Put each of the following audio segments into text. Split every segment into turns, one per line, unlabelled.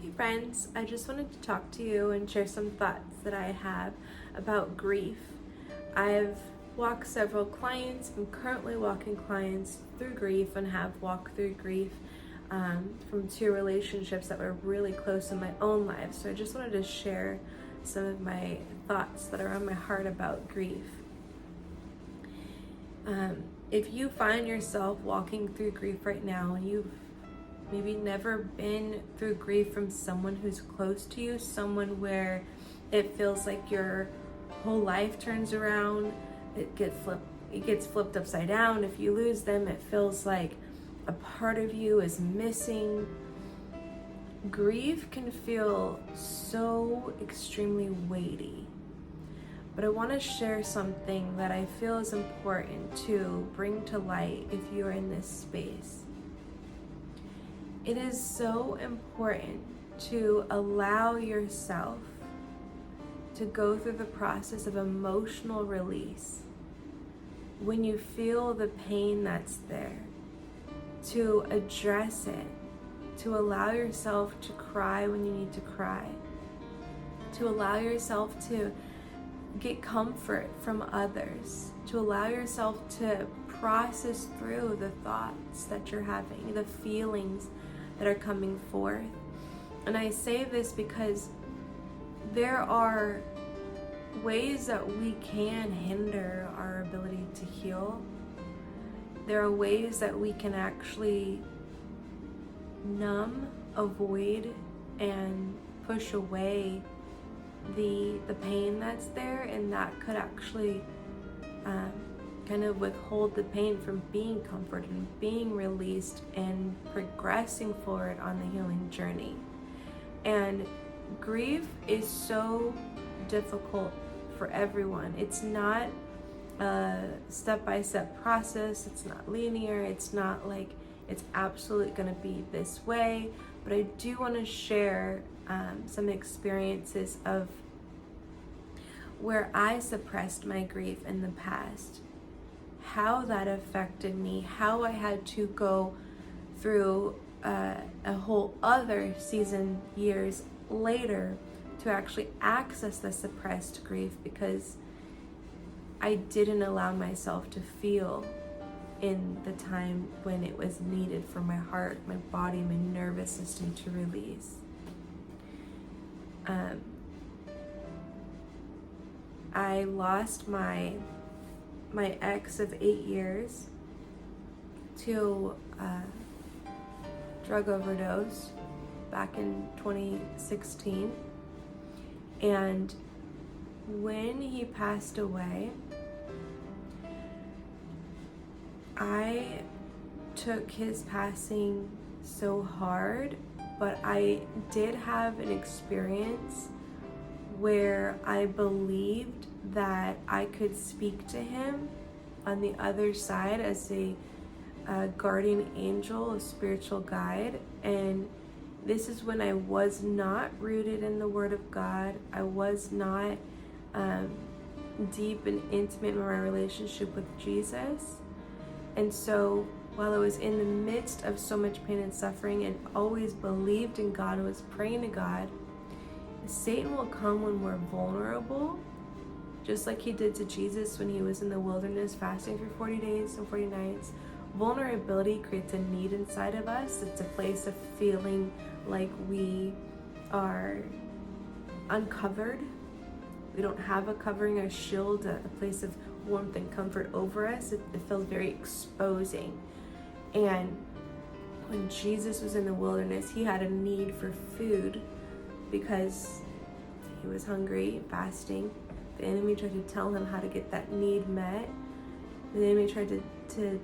Hey friends, I just wanted to talk to you and share some thoughts that I have about grief. I've walked several clients, I'm currently walking clients through grief and have walked through grief from two relationships that were really close in my own life. So I just wanted to share some of my thoughts that are on my heart about grief. If you find yourself walking through grief right now and you've maybe never been through grief from someone who's close to you, someone where it feels like your whole life turns around, it gets flipped upside down. If you lose them, it feels like a part of you is missing. Grief can feel so extremely weighty. But I want to share something that I feel is important to bring to light if you're in this space. It is so important to allow yourself to go through the process of emotional release when you feel the pain that's there, to address it, to allow yourself to cry when you need to cry, to allow yourself to get comfort from others, to allow yourself to process through the thoughts that you're having, the feelings that are coming forth. And I say this because there are ways that we can hinder our ability to heal. There are ways that we can actually numb, avoid, and push away the pain that's there, and that could actually kind of withhold the pain from being comforted and being released and progressing forward on the healing journey. And grief is so difficult for everyone. It's not a step-by-step process. It's not linear. It's not like it's absolutely going to be this way. But I do want to share some experiences of where I suppressed my grief in the past, how that affected me, how I had to go through a whole other season years later to actually access the suppressed grief because I didn't allow myself to feel in the time when it was needed for my heart, my body, my nervous system to release. I lost my ex of 8 years to drug overdose back in 2016. And when he passed away, I took his passing so hard, but I did have an experience where I believed that I could speak to him on the other side as a guardian angel, a spiritual guide. And this is when I was not rooted in the Word of God. I was not deep and intimate in my relationship with Jesus. And so while I was in the midst of so much pain and suffering and always believed in God and was praying to God, Satan will come when we're vulnerable, just like he did to Jesus when he was in the wilderness fasting for 40 days and 40 nights. Vulnerability creates a need inside of us. It's a place of feeling like we are uncovered. We don't have a covering, a shield, a place of warmth and comfort over us. It feels very exposing. And when Jesus was in the wilderness, he had a need for food because he was hungry, fasting. The enemy tried to tell him how to get that need met. The enemy tried to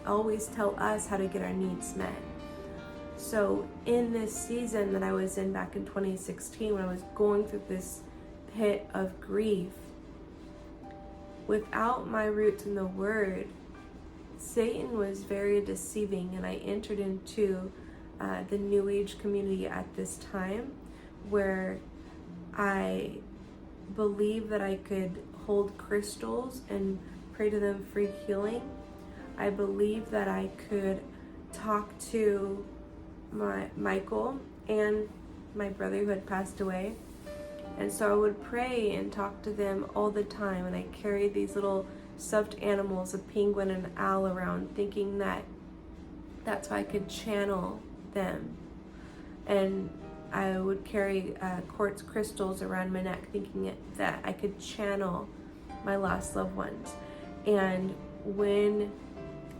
always tell us how to get our needs met. So in this season that I was in back in 2016, when I was going through this pit of grief, without my roots in the Word, Satan was very deceiving, and I entered into the New Age community at this time, where I believed that I could hold crystals and pray to them for healing. I believed that I could talk to Michael and my brother who had passed away. And so I would pray and talk to them all the time, and I carried these little stuffed animals, a penguin and an owl, around, thinking that that's how I could channel them. And I would carry quartz crystals around my neck, thinking that I could channel my lost loved ones. And when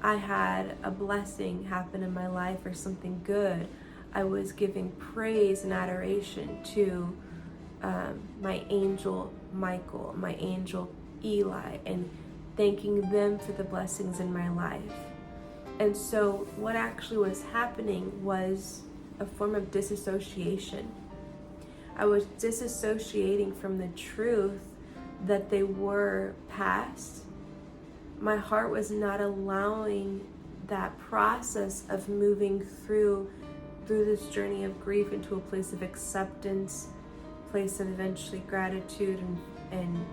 I had a blessing happen in my life or something good, I was giving praise and adoration to my angel Michael, my angel Eli, and thanking them for the blessings in my life. And so what actually was happening was a form of disassociation. I was disassociating from the truth that they were past. My heart was not allowing that process of moving through this journey of grief into a place of acceptance, place of eventually gratitude, and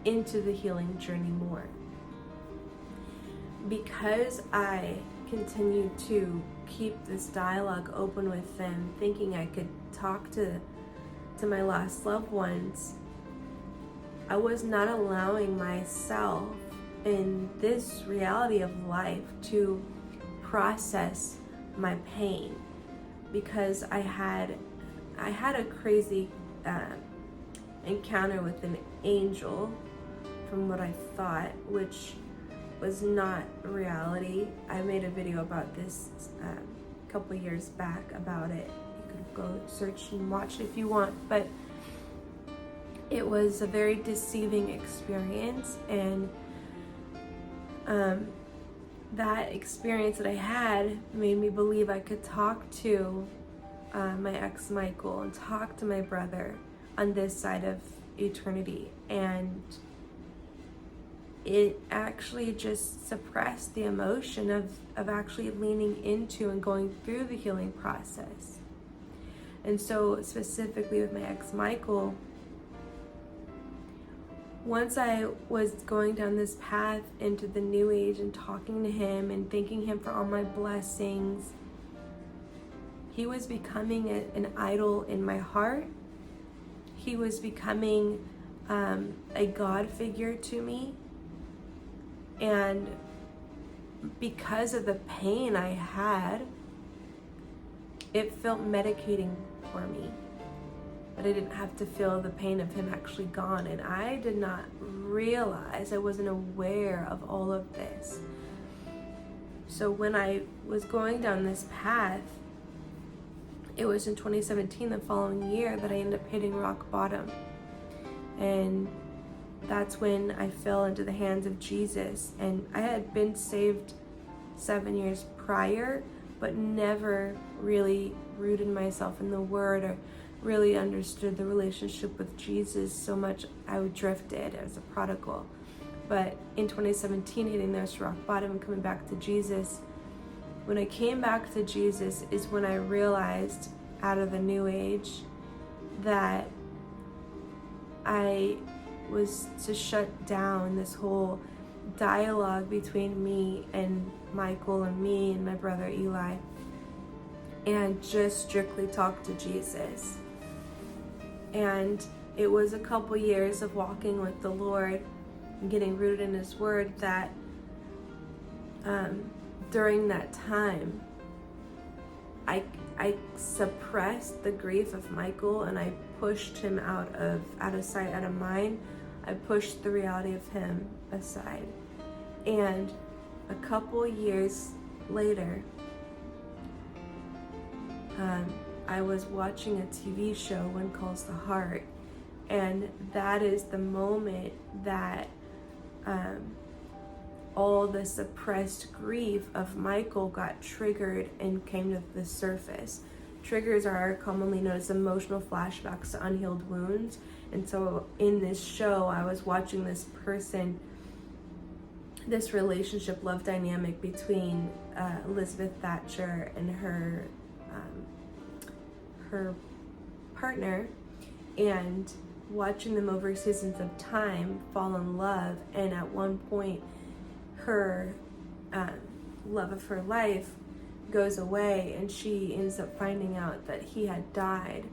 into the healing journey more. Because I continued to keep this dialogue open with them, thinking I could talk to my lost loved ones, I was not allowing myself in this reality of life to process my pain, because I had a crazy encounter with an angel, from what I thought, which was not reality. I made a video about this a couple years back about it. You could go search and watch it if you want, but it was a very deceiving experience. And that experience that I had made me believe I could talk to my ex Michael and talk to my brother on this side of eternity, and it actually just suppressed the emotion of actually leaning into and going through the healing process. And so specifically with my ex Michael, once I was going down this path into the new age and talking to him and thanking him for all my blessings, he was becoming an idol in my heart. He was becoming a God figure to me. And because of the pain I had, it felt medicating for me. But I didn't have to feel the pain of him actually gone. And I did not realize, I wasn't aware of all of this. So when I was going down this path, it was in 2017, the following year, that I ended up hitting rock bottom. And that's when I fell into the hands of Jesus. And I had been saved 7 years prior, but never really rooted myself in the Word or really understood the relationship with Jesus so much. I drifted as a prodigal. But in 2017, hitting this rock bottom and coming back to Jesus, when I came back to Jesus is when I realized, out of the new age, that I was to shut down this whole dialogue between me and Michael and me and my brother Eli, and just strictly talk to Jesus. And it was a couple years of walking with the Lord and getting rooted in His Word that during that time I suppressed the grief of Michael, and I pushed him out of sight, out of mind. I pushed the reality of him aside. And a couple years later, I was watching a TV show, One Calls the Heart, and that is the moment that all the suppressed grief of Michael got triggered and came to the surface. Triggers are commonly known as emotional flashbacks to unhealed wounds. And so in this show, I was watching this person, this relationship, love dynamic between Elizabeth Thatcher and her partner, and watching them over seasons of time fall in love. And at one point, her love of her life goes away and she ends up finding out that he had died.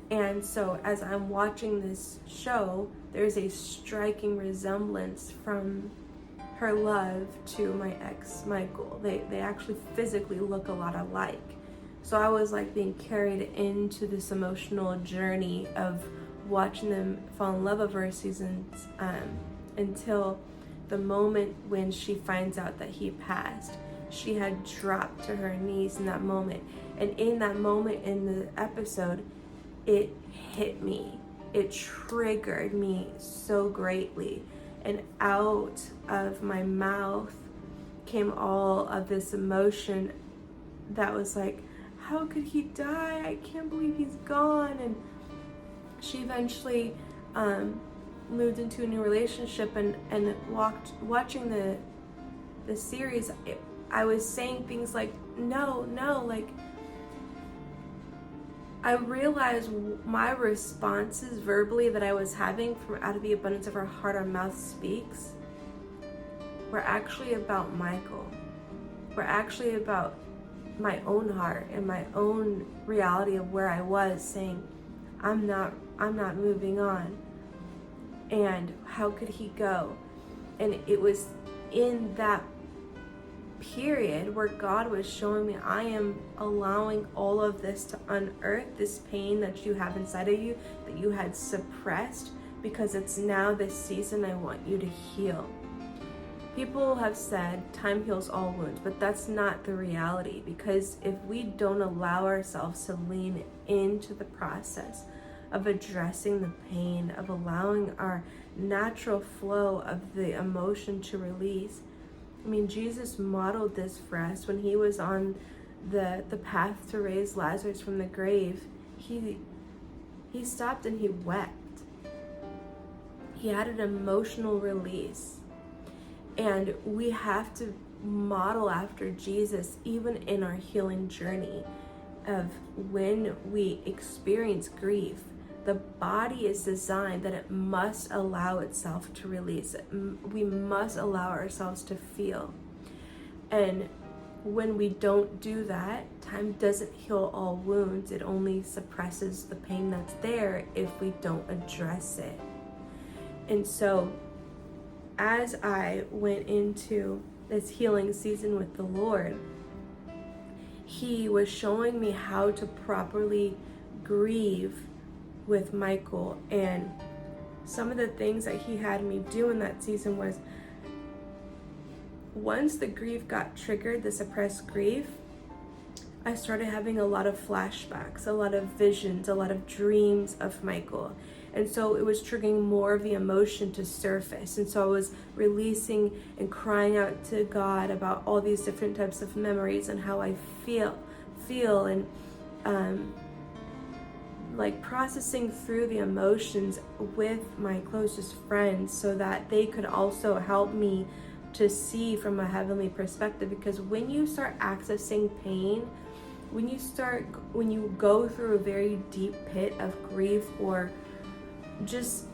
And so as I'm watching this show, there's a striking resemblance from her love to my ex Michael. They actually physically look a lot alike. So I was like being carried into this emotional journey of watching them fall in love over seasons, until the moment when she finds out that he passed. She had dropped to her knees in that moment. And in that moment in the episode, it hit me. It triggered me so greatly. And out of my mouth came all of this emotion that was like, how could he die? I can't believe he's gone. And she eventually moved into a new relationship, and watching the series, I was saying things like, no, like, I realized my responses verbally that I was having from out of the abundance of our heart, our mouth speaks, were actually about Michael. Were actually about my own heart and my own reality of where I was, saying, I'm not moving on. And how could he go? And it was in that period where God was showing me, I am allowing all of this to unearth this pain that you have inside of you, that you had suppressed, because it's now this season I want you to heal. People have said time heals all wounds, but that's not the reality, because if we don't allow ourselves to lean into the process of addressing the pain, of allowing our natural flow of the emotion to release. I mean, Jesus modeled this for us when he was on the path to raise Lazarus from the grave. He stopped and he wept. He had an emotional release. And we have to model after Jesus even in our healing journey of when we experience grief. The body is designed that it must allow itself to release. We must allow ourselves to feel. And when we don't do that, time doesn't heal all wounds. It only suppresses the pain that's there if we don't address it. And so as I went into this healing season with the Lord, he was showing me how to properly grieve with Michael. And some of the things that he had me do in that season was, once the grief got triggered, the suppressed grief, I started having a lot of flashbacks, a lot of visions, a lot of dreams of Michael. And so it was triggering more of the emotion to surface. And so I was releasing and crying out to God about all these different types of memories and how I feel and like processing through the emotions with my closest friends so that they could also help me to see from a heavenly perspective. Because when you start accessing pain, when you go through a very deep pit of grief or just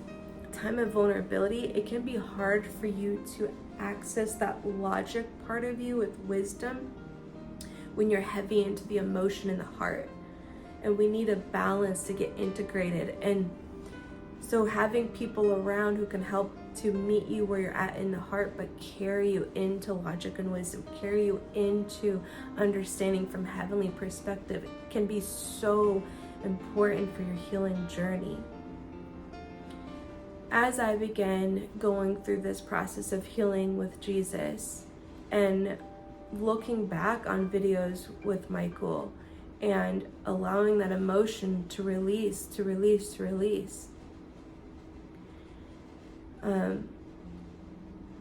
time of vulnerability, it can be hard for you to access that logic part of you with wisdom when you're heavy into the emotion in the heart. And we need a balance to get integrated. And so having people around who can help to meet you where you're at in the heart, but carry you into logic and wisdom, carry you into understanding from heavenly perspective, can be so important for your healing journey. As I began going through this process of healing with Jesus and looking back on videos with Michael and allowing that emotion to release,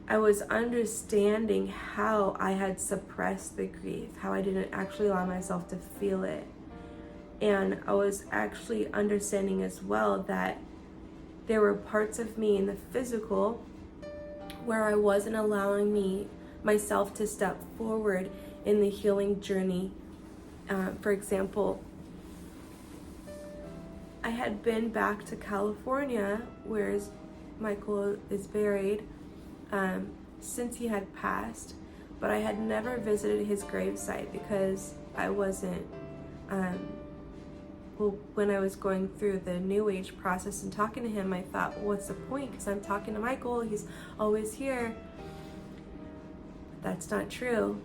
I was understanding how I had suppressed the grief, how I didn't actually allow myself to feel it. And I was actually understanding as well that there were parts of me in the physical where I wasn't allowing myself to step forward in the healing journey. For example, I had been back to California, where Michael is buried, since he had passed, but I had never visited his gravesite because I wasn't, when I was going through the New Age process and talking to him, I thought, well, what's the point? Because I'm talking to Michael, he's always here. But that's not true.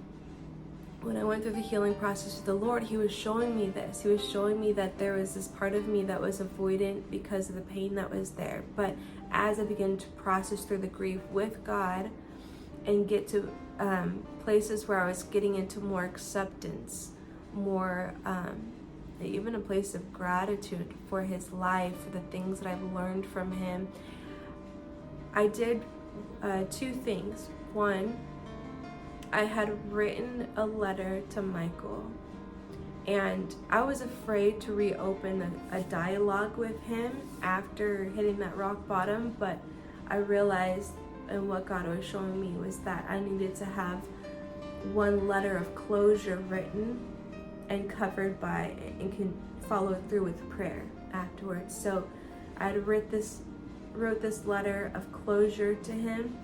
When I went through the healing process with the Lord, he was showing me this. He was showing me that there was this part of me that was avoidant because of the pain that was there. But as I began to process through the grief with God and get to places where I was getting into more acceptance, more even a place of gratitude for his life, for the things that I've learned from him, I did two things. One, I had written a letter to Michael, and I was afraid to reopen a dialogue with him after hitting that rock bottom, but I realized, and what God was showing me was that I needed to have one letter of closure written and covered by, and can follow through with prayer afterwards. So I had wrote this letter of closure to him.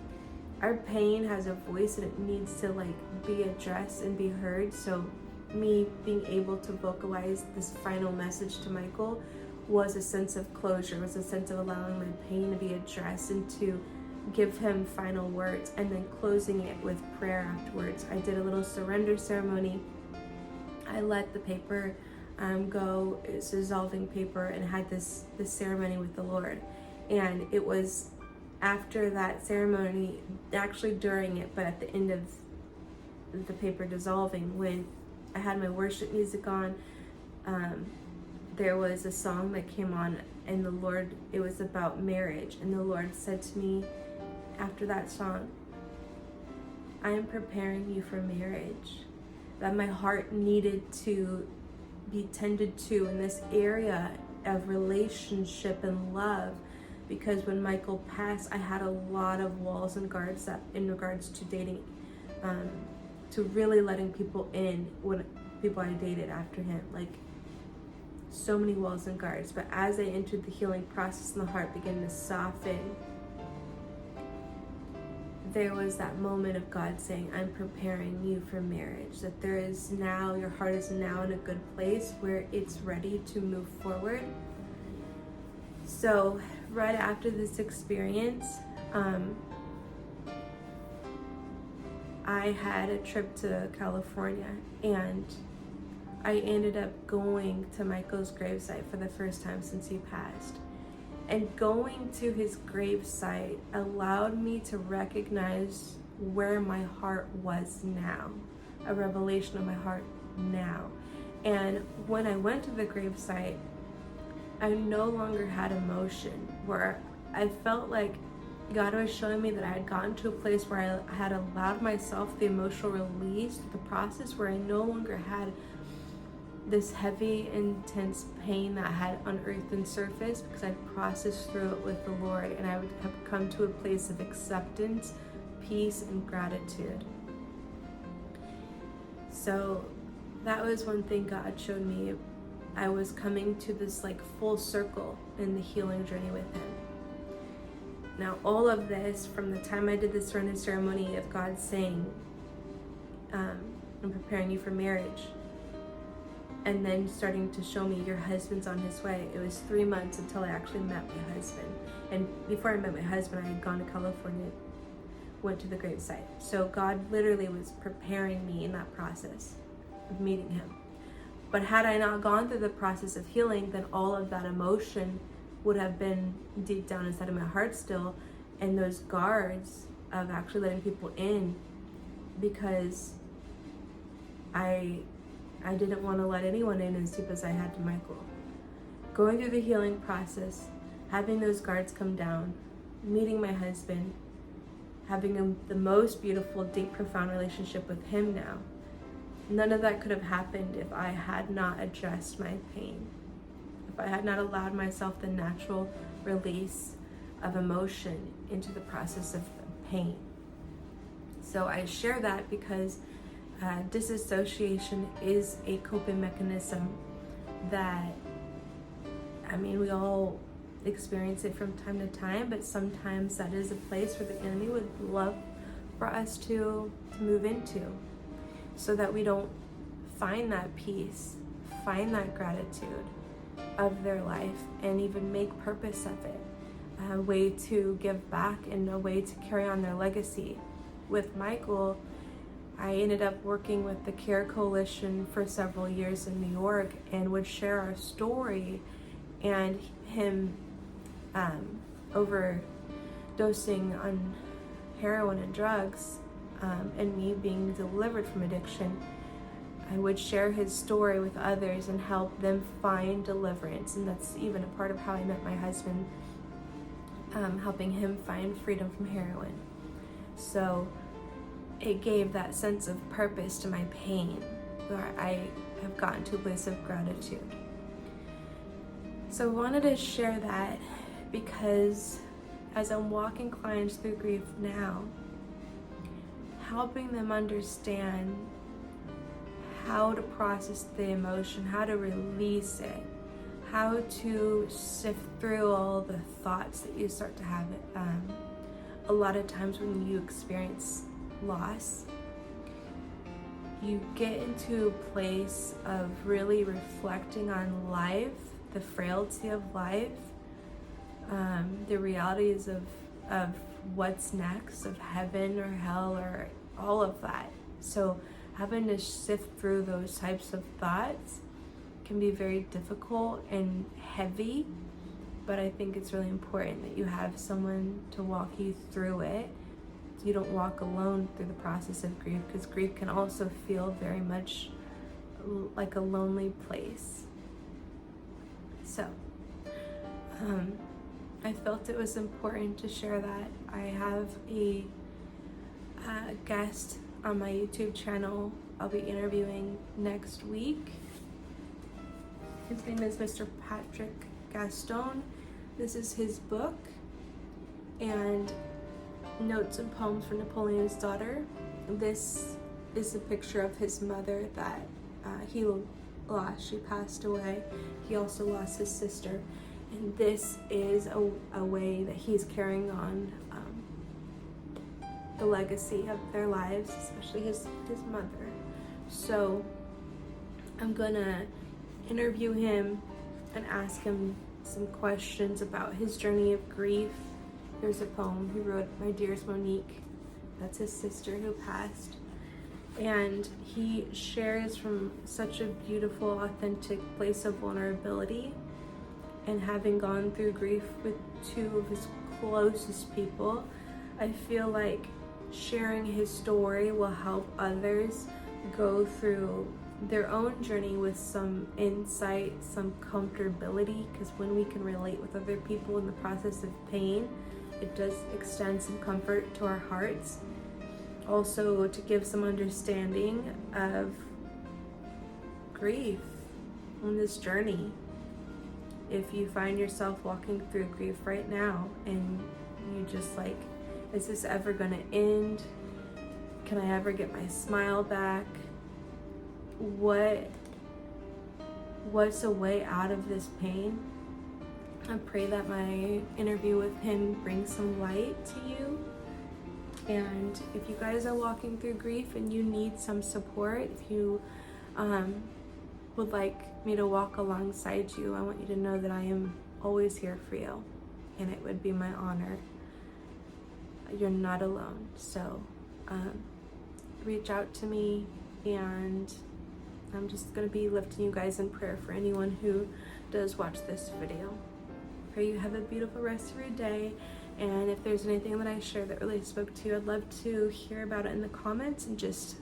Our pain has a voice and it needs to be addressed and be heard. So me being able to vocalize this final message to Michael was a sense of closure, was a sense of allowing my pain to be addressed and to give him final words, and then closing it with prayer afterwards. I did a little surrender ceremony. I let the paper go. It's dissolving paper, and had this ceremony with the Lord. And it was after that ceremony, actually during it, but at the end of the paper dissolving, when I had my worship music on, there was a song that came on, and the Lord, it was about marriage, and the Lord said to me after that song, I am preparing you for marriage. That my heart needed to be tended to in this area of relationship and love, because when Michael passed, I had a lot of walls and guards that in regards to dating, to really letting people in, when people I dated after him, so many walls and guards. But as I entered the healing process and the heart began to soften, there was that moment of God saying, I'm preparing you for marriage. That there is now, your heart is now in a good place where it's ready to move forward. So right after this experience, I had a trip to California, and I ended up going to Michael's gravesite for the first time since he passed. And going to his gravesite allowed me to recognize where my heart was now, a revelation of my heart now. And when I went to the gravesite, I no longer had emotion, where I felt like God was showing me that I had gotten to a place where I had allowed myself the emotional release, the process where I no longer had this heavy, intense pain that had unearthed and surfaced, because I processed through it with the Lord, and I would have come to a place of acceptance, peace, and gratitude. So that was one thing God showed me. I was coming to this full circle in the healing journey with him. Now all of this, from the time I did the surrender ceremony of God saying, I'm preparing you for marriage, and then starting to show me your husband's on his way. It was 3 months until I actually met my husband. And before I met my husband, I had gone to California, went to the gravesite. So God literally was preparing me in that process of meeting him. But had I not gone through the process of healing, then all of that emotion would have been deep down inside of my heart still, and those guards of actually letting people in, because I didn't want to let anyone in as deep as I had to Michael. Going through the healing process, having those guards come down, meeting my husband, having the most beautiful, deep, profound relationship with him now. None of that could have happened if I had not addressed my pain. If I had not allowed myself the natural release of emotion into the process of pain. So I share that because disassociation is a coping mechanism that, we all experience it from time to time, but sometimes that is a place where the enemy would love for us to move into, so that we don't find that peace, find that gratitude of their life, and even make purpose of it, a way to give back and a way to carry on their legacy. With Michael, I ended up working with the Care Coalition for several years in New York and would share our story and him overdosing on heroin and drugs, and me being delivered from addiction. I would share his story with others and help them find deliverance, and that's even a part of how I met my husband, helping him find freedom from heroin. So it gave that sense of purpose to my pain, where I have gotten to a place of gratitude. So I wanted to share that because as I'm walking clients through grief now, helping them understand how to process the emotion, how to release it, how to sift through all the thoughts that you start to have. A lot of times when you experience loss, you get into a place of really reflecting on life, the frailty of life, the realities of what's next, of heaven or hell, or all of that. So having to sift through those types of thoughts can be very difficult and heavy, but I think it's really important that you have someone to walk you through it. You don't walk alone through the process of grief, because grief can also feel very much like a lonely place. So I felt it was important to share that. I have a guest on my YouTube channel I'll be interviewing next week. His name is Mr. Patrick Gaston. This is his book, and Notes and Poems for Napoleon's Daughter. This is a picture of his mother that he lost. She passed away. He also lost his sister. And this is a way that he's carrying on the legacy of their lives, especially his mother. So I'm gonna interview him and ask him some questions about his journey of grief. There's a poem he wrote, My Dearest Monique. That's his sister who passed. And he shares from such a beautiful, authentic place of vulnerability. And having gone through grief with two of his closest people, I feel like sharing his story will help others go through their own journey with some insight, some comfortability, because when we can relate with other people in the process of pain, it does extend some comfort to our hearts. Also, to give some understanding of grief on this journey. If you find yourself walking through grief right now and you just like, is this ever gonna end? Can I ever get my smile back? What's a way out of this pain? I pray that my interview with him brings some light to you. And if you guys are walking through grief and you need some support, if you would like me to walk alongside you, I want you to know that I am always here for you, and it would be my honor. You're not alone. So reach out to me, and I'm just going to be lifting you guys in prayer for anyone who does watch this video. Pray you have a beautiful rest of your day, and if there's anything that I share that really spoke to you, I'd love to hear about it in the comments and just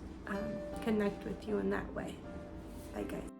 connect with you in that way. Bye guys.